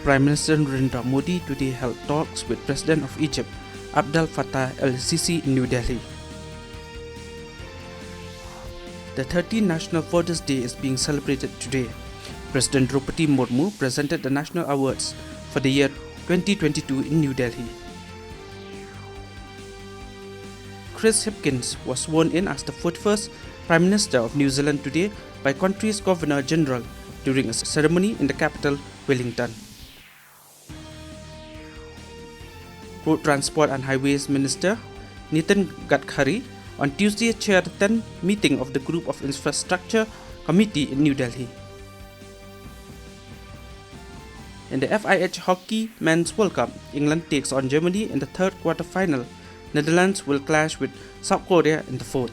Prime Minister Narendra Modi today held talks with President of Egypt Abdel Fattah el-Sisi in New Delhi. The 13th National Voters' Day is being celebrated today. President Draupadi Murmu presented the national awards for the year 2022 in New Delhi. Chris Hipkins was sworn in as the 41st Prime Minister of New Zealand today by country's Governor-General during a ceremony in the capital, Wellington. Road Transport and Highways Minister Nitin Gadkari on Tuesday chaired the 10th meeting of the Group of Infrastructure Committee in New Delhi. In the FIH Hockey Men's World Cup, England takes on Germany in the third quarter-final. Netherlands will clash with South Korea in the fourth.